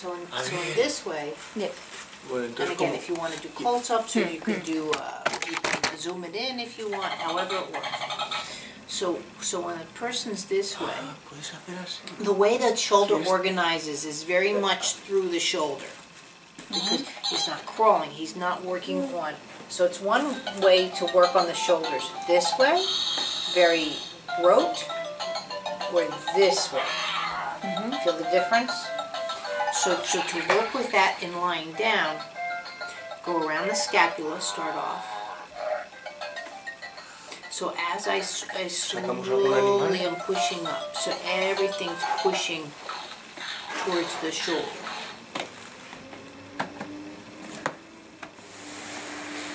So in this way, Yes. Bueno, and entonces, again, if you want to do close-ups, or you can do, you can zoom it in if you want, however it works. So when a person's this way, puedes hacer así. the way that shoulder organizes is very much through the shoulder. Because he's not crawling, he's not working on. So it's one way to work on the shoulders. This way, very rote, or this way. Feel the difference? So to work with that in lying down, go around the scapula, start off. So as I slowly am pushing up, so everything's pushing towards the shoulder.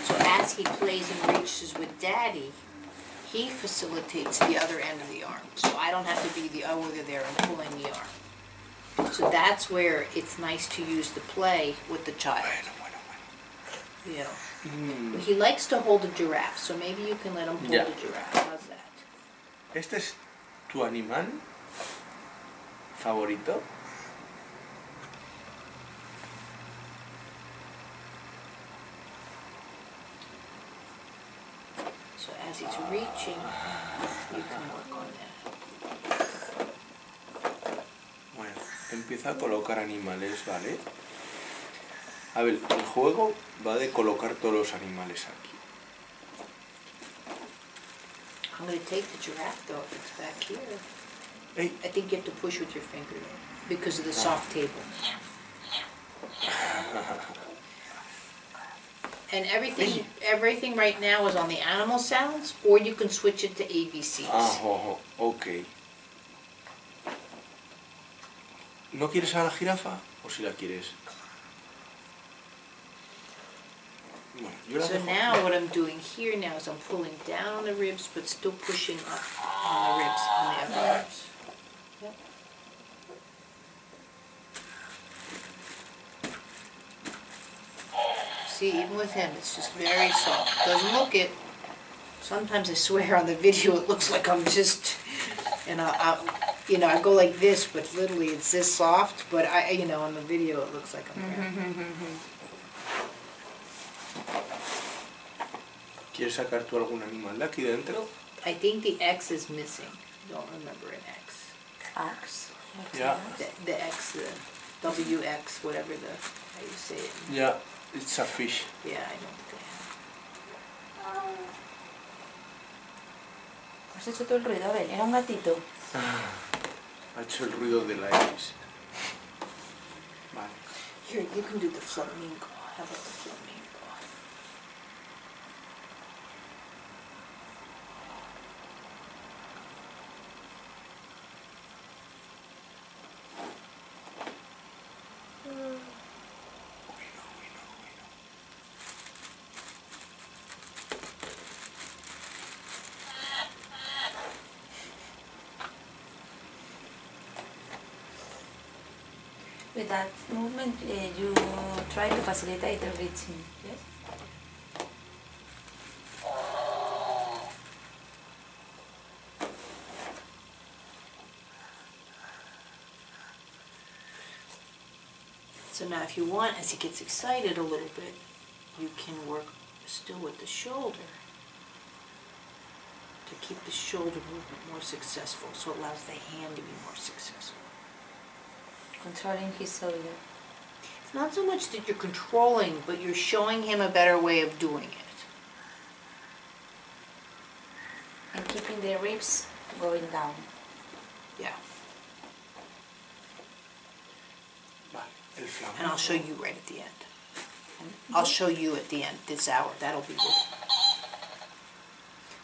So as he plays and reaches with Daddy, he facilitates the other end of the arm. So I don't have to be the over there and pulling the arm. So that's where it's nice to use the play with the child. You know. He likes to hold a giraffe, so maybe you can let him hold a giraffe. How's that? ¿Este es tu animal favorito? So as he's reaching, you can work on that. Bueno, empieza a colocar animales, ¿vale? A ver, el juego va de colocar todos los animales aquí. I'm going to take the giraffe though, if it's back here. Hey. I think you have to push with your finger though, because of the soft table. And everything right now is on the animal sounds, or you can switch it to ABCs. Ah, ok. ¿No quieres a la jirafa? ¿O si la quieres? Bueno, yo la So dejo. now what I'm doing here now is I'm pulling down on the ribs, but still pushing up on the ribs, on the upper ribs. Yep. See, even with him, it's just very soft. Doesn't look it. Sometimes I swear on the video it looks like I'm just, and I go like this, but literally it's this soft. But on the video it looks like I'm there. ¿Quieres sacar tú algún animal de aquí dentro? I think the X is missing. I don't remember an X. X. Yeah. The X, the WX, whatever how you say it. Yeah, it's a fish. Yeah, I don't think I have. ¿Has hecho todo el ruido? A ver, era un gatito. Ha hecho el ruido de la X. Vale. Here, you can do the flamingo. How about the flamingo? With that movement, you try to facilitate the reaching, yes? So now if you want, as he gets excited a little bit, you can work still with the shoulder to keep the shoulder movement more successful, so it allows the hand to be more successful. Controlling his shoulder. It's not so much that you're controlling, but you're showing him a better way of doing it. And keeping the ribs going down. Yeah. Vale, el flamingo. And I'll show you right at the end. I'll show you at the end, this hour. That'll be good.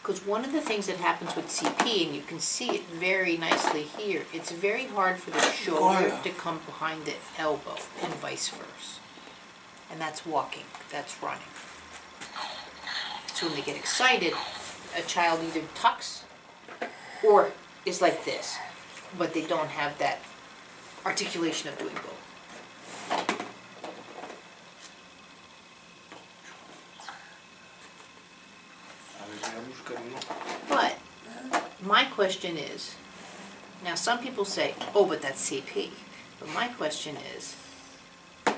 Because one of the things that happens with CP, and you can see it very nicely here, it's very hard for the shoulder to come behind the elbow and vice versa. And that's walking, that's running. So when they get excited, a child either tucks or is like this, but they don't have that articulation of doing both. But my question is, now some people say, oh, but that's CP. But my question is,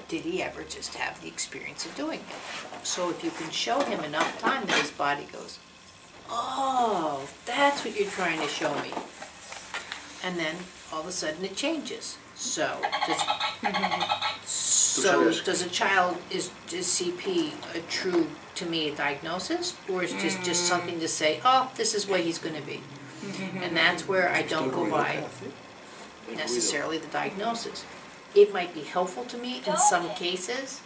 did he ever just have the experience of doing it? So if you can show him enough time that his body goes, oh, that's what you're trying to show me. And then all of a sudden it changes. So does a child, is CP a true, to me, a diagnosis? Or is it just something to say, oh, this is what he's going to be? And that's where I don't go by necessarily the diagnosis. It might be helpful to me in some cases,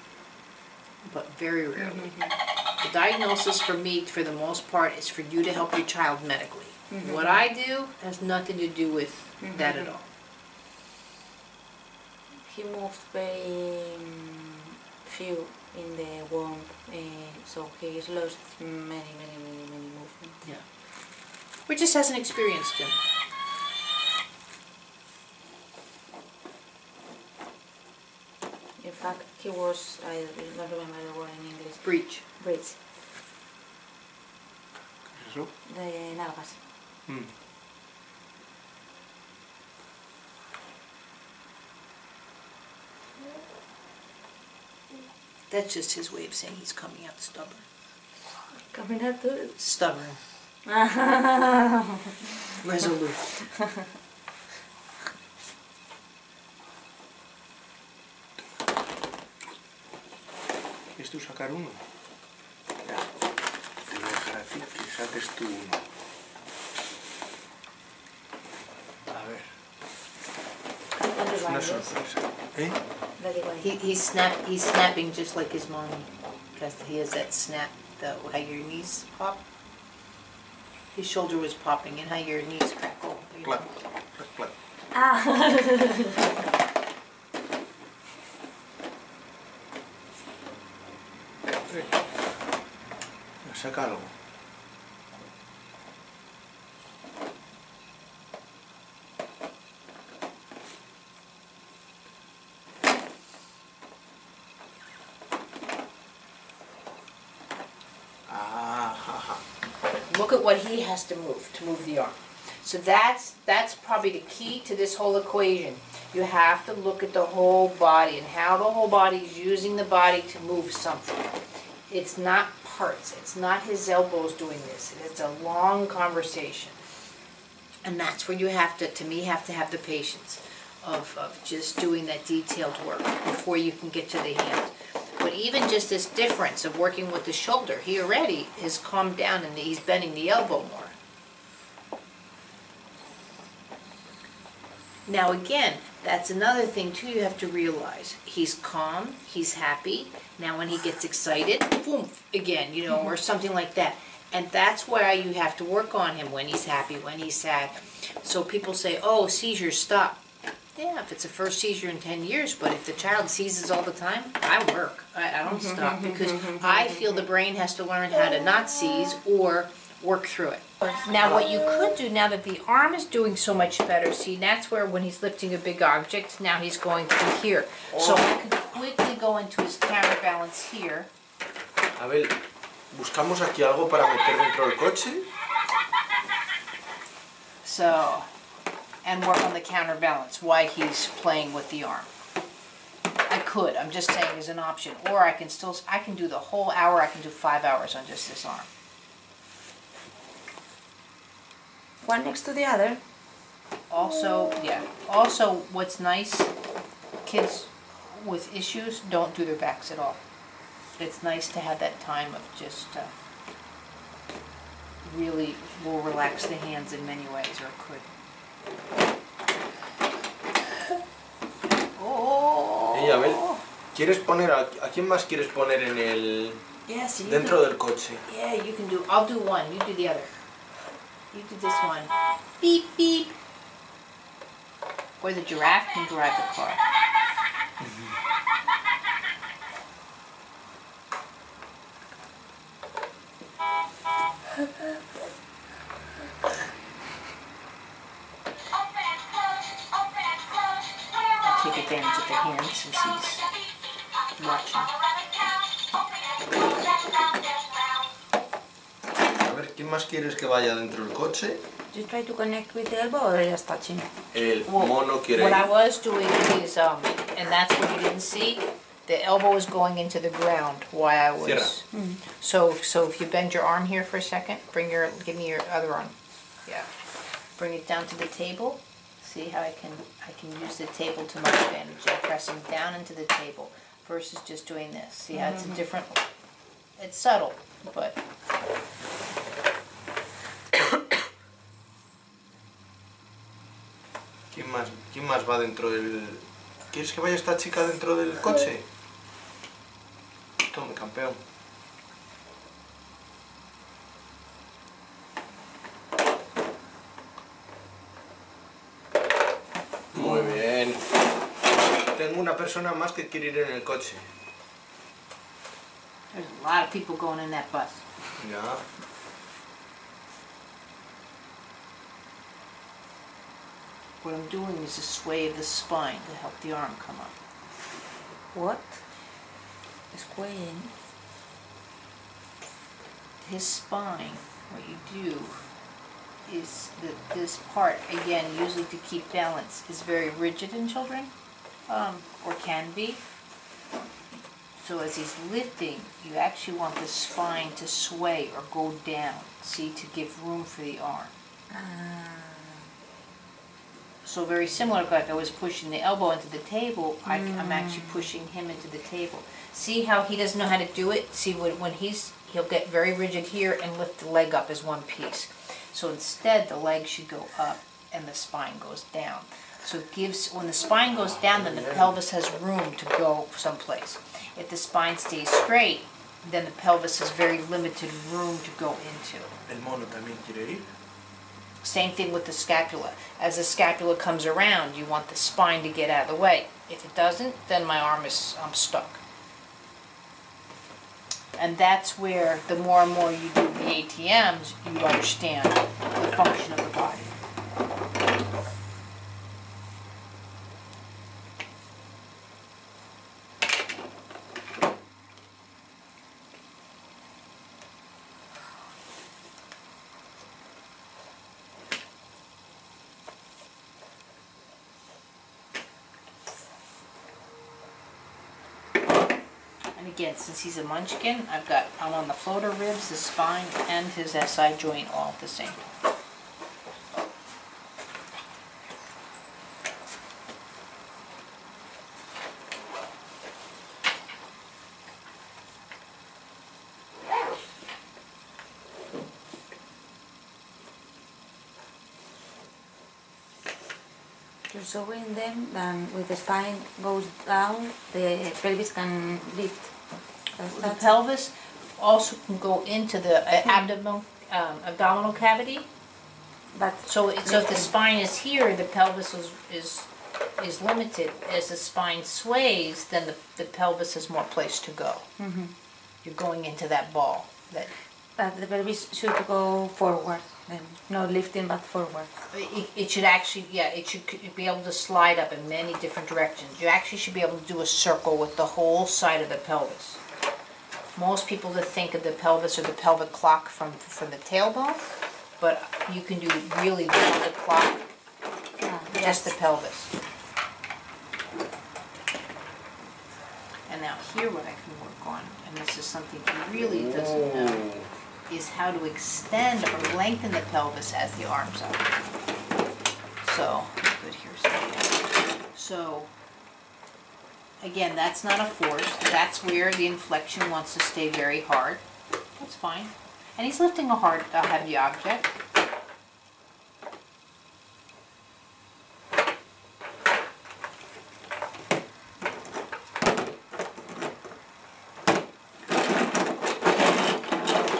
but very rarely. The diagnosis for me, for the most part, is for you to help your child medically. What I do has nothing to do with that at all. He moved very few in the womb, so he's lost many movements. Yeah. Or just hasn't experienced them. In fact, he was, I don't remember the word in English. Breech. Breech. ¿Eso? De nalgas. That's just his way of saying he's coming out stubborn. Coming out to Stubborn. Resolute. ¿Quieres tú sacar uno? Ya. Te voy a dejar a ti que saques tú uno. A ver. Es una sorpresa. ¿Eh? very well. He's snapping just like his mommy. Because he has that snap, how your knees pop. His shoulder was popping and how your knees crackle. Clap, clap, clap. Ah. Saca algo. Look at what he has to move the arm. So that's probably the key to this whole equation. You have to look at the whole body and how the whole body is using the body to move something. It's not parts. It's not his elbows doing this. It's a long conversation. And that's where you have to me, have to have the patience of just doing that detailed work before you can get to the hands. But even just this difference of working with the shoulder, he already has calmed down and he's bending the elbow more. Now again, that's another thing too you have to realize. He's calm, he's happy. Now when he gets excited, boom, again, you know, or something like that. And that's why you have to work on him when he's happy, when he's sad. So people say, oh, seizures stop. Yeah, if it's a first seizure in 10 years, but if the child seizes all the time, I work. I don't stop because I feel the brain has to learn how to not seize or work through it. Now what you could do, now that the arm is doing so much better, see, that's where when he's lifting a big object, now he's going through here. So I could quickly go into his counterbalance here. Abel, buscamos aquí algo para meter dentro del coche. So, and work on the counterbalance while he's playing with the arm. I could, I'm just saying as an option. Or I can do the whole hour, I can do 5 hours on just this arm. One next to the other. Also, yeah. Also, what's nice, kids with issues don't do their backs at all. It's nice to have that time of just really will relax the hands in many ways, or could. Oh. Hey, Abel, ¿quieres poner a quién más quieres poner en el dentro del coche? Yeah, you can do. I'll do one. You do the other. You do this one. Beep beep. Or the giraffe can drive the car. I'll take advantage of the hand since he's watching. A ver, ¿quién más quieres que vaya dentro del coche? You try to connect with the elbow or just touching? El mono quiere What ir. I was doing is, and that's what you didn't see, The elbow is going into the ground while I was. So if you bend your arm here for a second, give me your other arm. Yeah. Bring it down to the table. See how I can use the table to my advantage. I'm pressing down into the table versus just doing this. See how it's a different. It's subtle, but. ¿Quién más va dentro del...? ¿Quieres que vaya esta chica dentro del coche? Tome, campeón. Muy bien. Tengo una persona más que quiere ir en el coche. There's a lot of people going in that bus. Ya. What I'm doing is a sway of the spine to help the arm come up. What? Swaying. His spine, what you do is that this part, again, usually to keep balance, is very rigid in children, or can be. So as he's lifting, you actually want the spine to sway or go down, see, to give room for the arm. So very similar, like I was pushing the elbow into the table, I'm actually pushing him into the table. See how he doesn't know how to do it? See, when he'll get very rigid here and lift the leg up as one piece. So instead, the leg should go up and the spine goes down. So it gives, when the spine goes down, then the pelvis has room to go someplace. If the spine stays straight, then the pelvis has very limited room to go into. ¿El mono también quiere ir? Same thing with the scapula. As the scapula comes around, you want the spine to get out of the way. If it doesn't, then I'm stuck. And that's where the more and more you do the ATMs, you understand the function of the body. And again, since he's a munchkin, I'm on the floater ribs, the spine, and his SI joint all at the same time. You're showing them that with the spine goes down, the pelvis can lift. The pelvis also can go into the abdominal cavity. But So if the spine is here, the pelvis is limited. As the spine sways, then the pelvis has more place to go. You're going into that ball. but the pelvis should go forward, then not lifting but forward. It should actually, it should be able to slide up in many different directions. You actually should be able to do a circle with the whole side of the pelvis. Most people that think of the pelvis or the pelvic clock from the tailbone, but you can do really the pelvic clock, just the pelvis. And now here what I can work on, and this is something he really doesn't know, is how to extend or lengthen the pelvis as the arms up. So, good here. So, again, that's not a force. That's where the inflection wants to stay very hard. That's fine. And he's lifting a heavy object.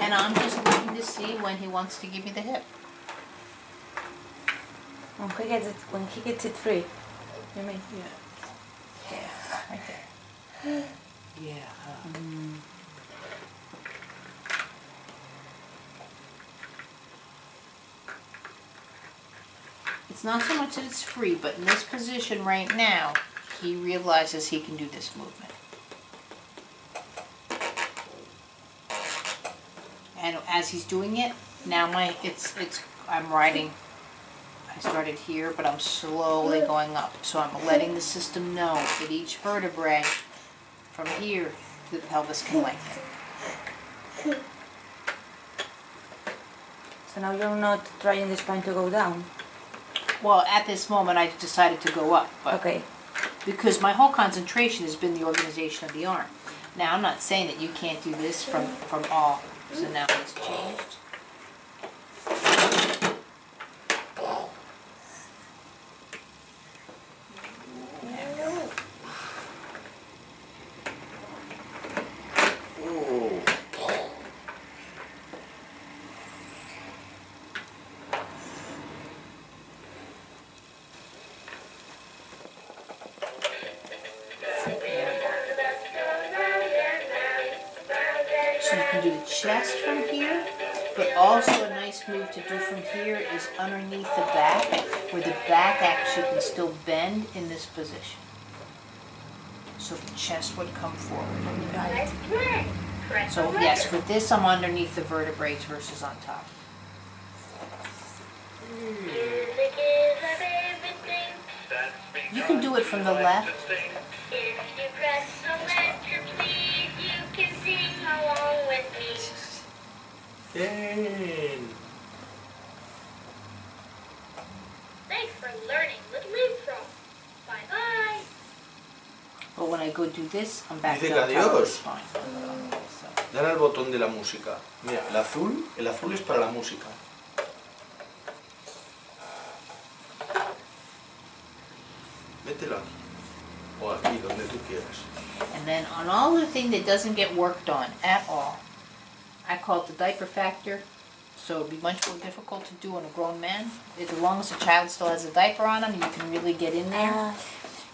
And I'm just looking to see when he wants to give me the hip. When he gets it free, you mean? Yeah. Yeah, right there. Yeah. It's not so much that it's free, but in this position right now, he realizes he can do this movement. And as he's doing it, now I'm riding. I started here, but I'm slowly going up. So I'm letting the system know that each vertebrae From here, the pelvis can lengthen. So now you're not trying the spine to go down? Well, at this moment, I decided to go up, but Okay. because my whole concentration has been the organization of the arm. Now, I'm not saying that you can't do this from all. So now it's changed. So you can do the chest from here, but also a nice move to do from here is underneath the back, where the back actually can still bend in this position. So the chest would come forward. Right. So yes, with this I'm underneath the vertebrae versus on top. You can do it from the left. Thanks for learning with Leapfrog. Bye-bye. But when I go do this, I'm back Dice to que the top of the adiós. spine. So, Dale al botón de la música. Mira, el azul es para la música. Mételo aquí. O aquí, donde tú quieras. and then on all the thing that doesn't get worked on at all, I call it the diaper factor. So it'd be much more difficult to do on a grown man. As long as the child still has a diaper on him, you can really get in there.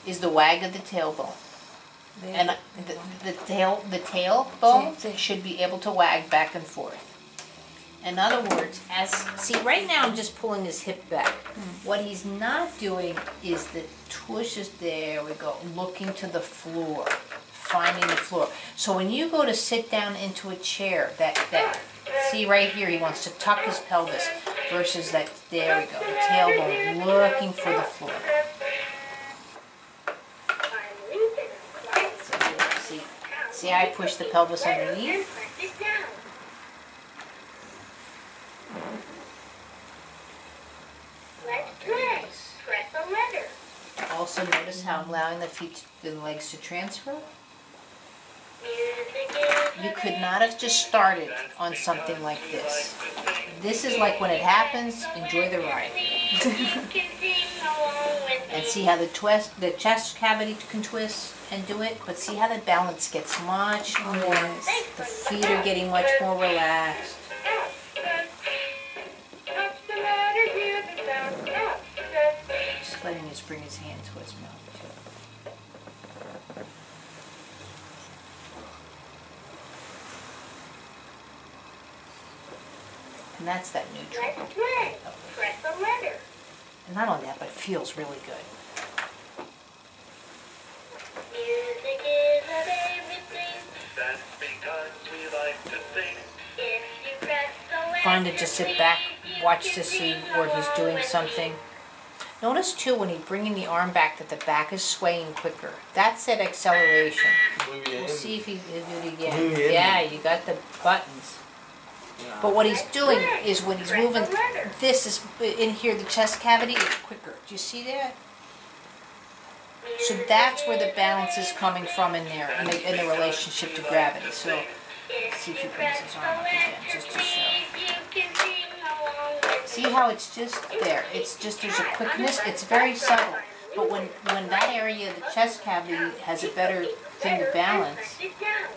Is the wag of the tailbone. And the tailbone Sí, sí. should be able to wag back and forth. In other words, see right now I'm just pulling his hip back. What he's not doing is the tush is there we go, looking to the floor, finding the floor. So when you go to sit down into a chair, that see right here he wants to tuck his pelvis versus that there we go, the tailbone looking for the floor. So see how I push the pelvis underneath? Let's play. Press a letter. Also notice how I'm allowing the legs to transfer. Music is You could not have just started on something like this. This is like when it happens, enjoy the ride. you can sing along with me. And see how the chest cavity can twist and do it, but see how the balance gets much more, the feet are getting much more relaxed. Just letting him bring his hand to his mouth too. And that's that neutral. Let's play. Press a letter. And not only that, but it feels really good. Music is our favorite thing. That's because we like to sing. If you press the letter, Fine to just sit back, watch to see where he's doing something. Notice too when he's bringing the arm back that the back is swaying quicker. That's that acceleration. Muy bien. We'll see if he can do it again. Muy bien. Yeah, you got the buttons. But what he's doing is when he's moving, this is in here, the chest cavity is quicker. Do you see that? So that's where the balance is coming from in there, in the relationship to gravity. So let's see if he brings his arm up again, just to show. you can sing along with See how it's just there? It's just there's a quickness. It's very subtle. But when that area of the chest cavity has a better thing to balance, Sit down.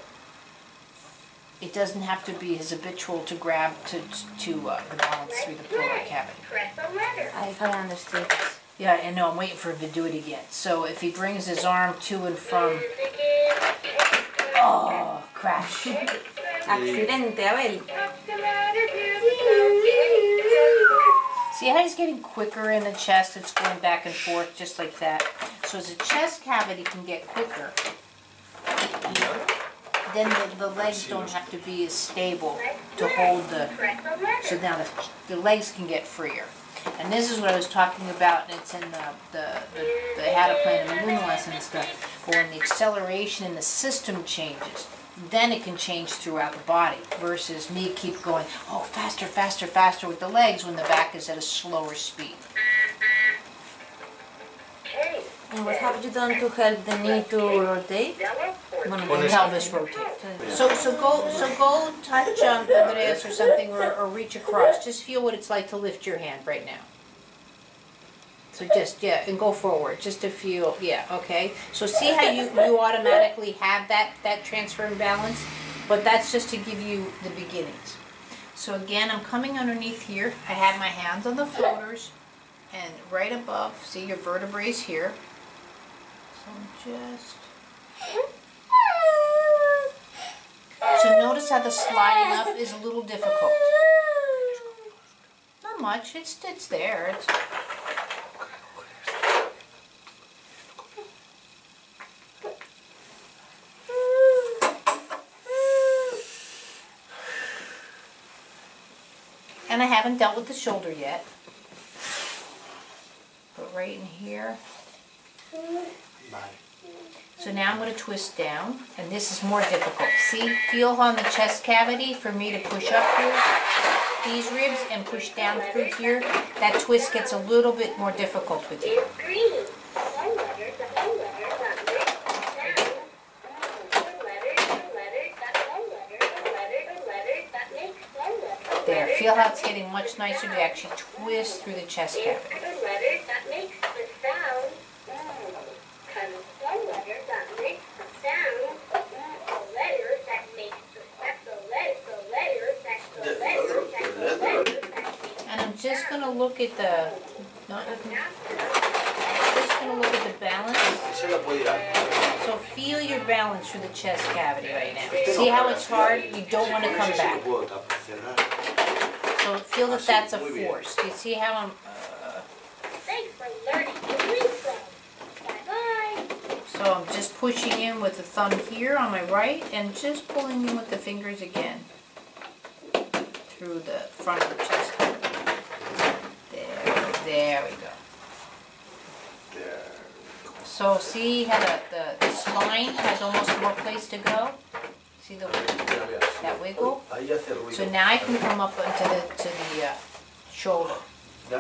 it doesn't have to be as habitual to grab to the balance through the pleural cavity. Press a letter. I can understand. Yeah, and no, I'm waiting for him to do it again. So if he brings his arm to and from, Music is oh, crash. Accidente, Abel. See how he's getting quicker in the chest? It's going back and forth just like that. So as the chest cavity can get quicker, then the legs don't have to be as stable to hold the, Press a letter. so now the legs can get freer. And this is what I was talking about, and it's in the how to plan a movement lesson and stuff. but when the acceleration in the system changes, then it can change throughout the body versus me keep going, oh, faster, faster, faster with the legs when the back is at a slower speed. K. And what have you done to help the knee to rotate? Yellow or Bueno, Con the esa. Pelvis rotate. So go touch Andreas or something, or reach across. Just feel what it's like to lift your hand right now. So just, yeah, and go forward, just to feel, yeah, okay. So see how you automatically have that transfer and balance? But that's just to give you the beginnings. So again, I'm coming underneath here. I have my hands on the floaters, and right above, see your vertebrae here. So I'm just... So notice how the sliding up is a little difficult. Not much, it's there. And I haven't dealt with the shoulder yet. But right in here. So now I'm going to twist down, and this is more difficult. See, feel on the chest cavity for me to push up through these ribs and push down through here. That twist gets a little bit more difficult with you. is green. One letter, the whole letter, that makes the sound. The letter, that one letter, the letter, that makes one letter. There, feel how it's getting much nicer to actually twist through the chest Is cavity. the letter that makes the sound. Cause one letter that makes the sound. The letter that makes the letter that And I'm just going to look at the, just going to look at the balance. Ese la puede ir a... So feel your balance through the chest cavity right now. See how it's hard? You don't want to come back. So feel that that's a force. Do you see how I'm... Thanks for learning to read from. Bye-bye. So I'm just pushing in with the thumb here on my right and just pulling in with the fingers again through the front of the chest cavity. There we go. So see how the spine has almost more place to go? See that wiggle? So now I can come up into the shoulder.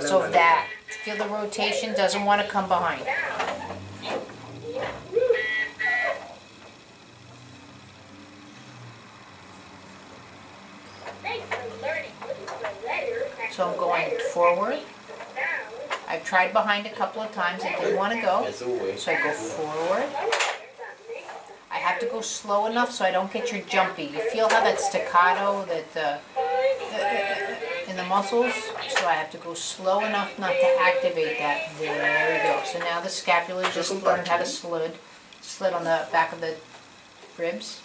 So that, feel the rotation, doesn't want to come behind. Thanks for learning the letter. So I'm going forward. I've tried behind a couple of times, I didn't want to go. So I go forward. I have to go slow enough so I don't get your jumpy. You feel how that staccato that in the muscles? So I have to go slow enough not to activate that. There we go. So now the scapula just learned how to slid on the back of the ribs.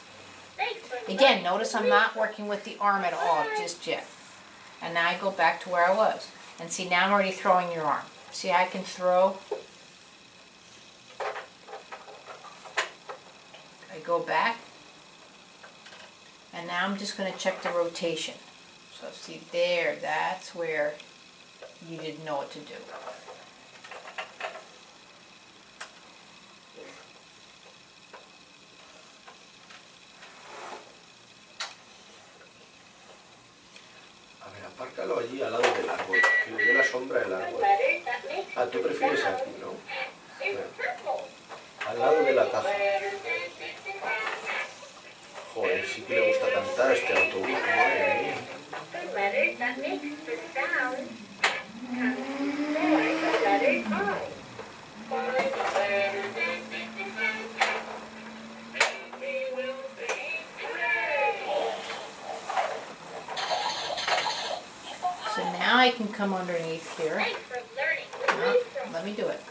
Again, notice I'm not working with the arm at all, just yet. And now I go back to where I was. And see, now I'm already throwing your arm. See, I can throw. I go back. And now I'm just going to check the rotation. So see there, that's where you didn't know what to do. Apárcalo allí al lado del árbol, que le dé la sombra del árbol. Ah, tú prefieres aquí, ¿no? Al lado de la caja. Joder, sí que le gusta cantar a este autobús, madre mía. So now I can come underneath here. Let me do it.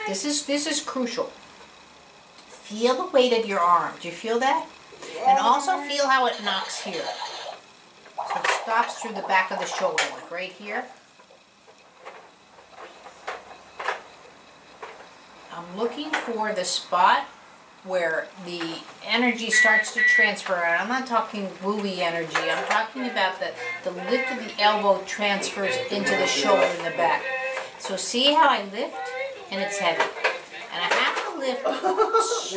This is crucial. Feel the weight of your arm. Do you feel that? And also feel how it knocks here. So it stops through the back of the shoulder, like right here. I'm looking for the spot where the energy starts to transfer. And I'm not talking wooey energy. I'm talking about the lift of the elbow transfers into the shoulder in the back. So see how I lift? And it's heavy. And I have to lift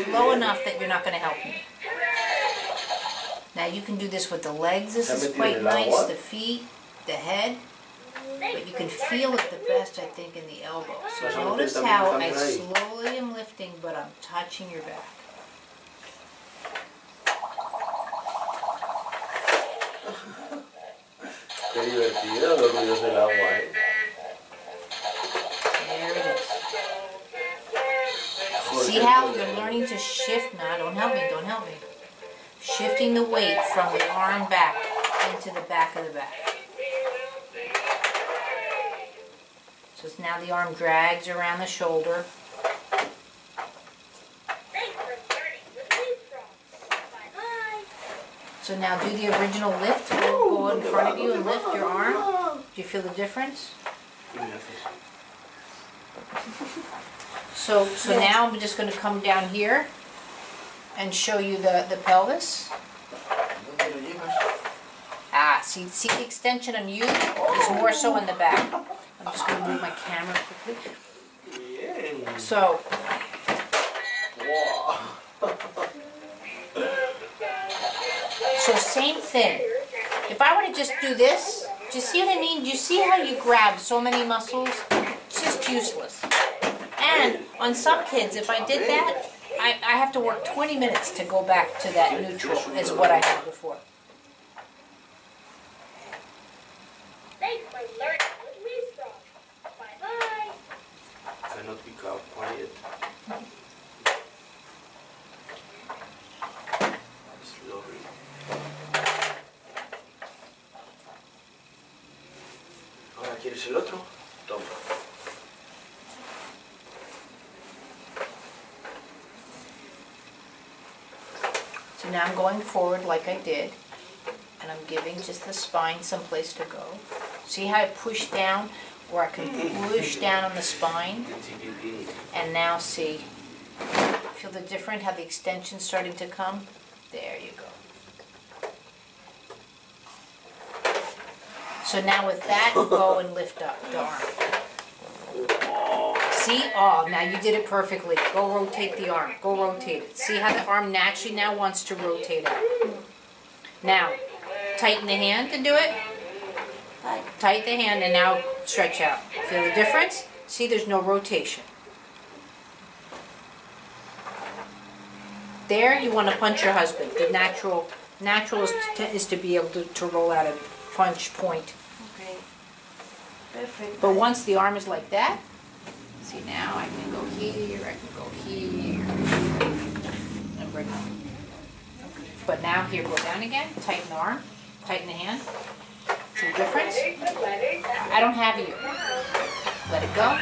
slow enough that you're not going to help me. Now you can do this with the legs. This is quite nice. The feet, the head. But you can feel it the best, I think, in the elbow. So notice how I slowly am lifting, but I'm touching your back. Qué divertido los ruidos del agua, ¿eh? There it is. See how you're learning to shift now? Don't help me, don't help me. Shifting the weight from the arm back into the back of the back. So now the arm drags around the shoulder. So now do the original lift. Go in front of you and lift your arm. Do you feel the difference? So now I'm just going to come down here and show you the pelvis. Ah, see the extension on you is more so in the back. I'm just going to move my camera quickly. So, same thing. If I were to just do this, do you see what I mean? Do you see how you grab so many muscles? It's just useless. And on some kids, if I did that, I have to work 20 minutes to go back to that neutral as what I had before. Thanks for learning with me, Strong. Bye-bye. Cannot be quiet. Slowly. Ahora, ¿quieres el otro? Toma. So now I'm going forward like I did, and I'm giving just the spine some place to go. See how I push down, where I can push down on the spine? And now see, feel the difference, how the extension's starting to come? There you go. So now with that, go and lift up the arm. See? Oh, now you did it perfectly. Go rotate the arm. Go rotate it. See how the arm naturally now wants to rotate out. Now, tighten the hand to do it. Tighten the hand and now stretch out. Feel the difference? See, there's no rotation. There, you want to punch your husband. The natural is to be able to roll out a punch point. Okay. Perfect. But once the arm is like that, see now I can go here, I can go here, and bring up. But now here, go down again, tighten the arm, tighten the hand. See the difference? I don't have you. Let it go.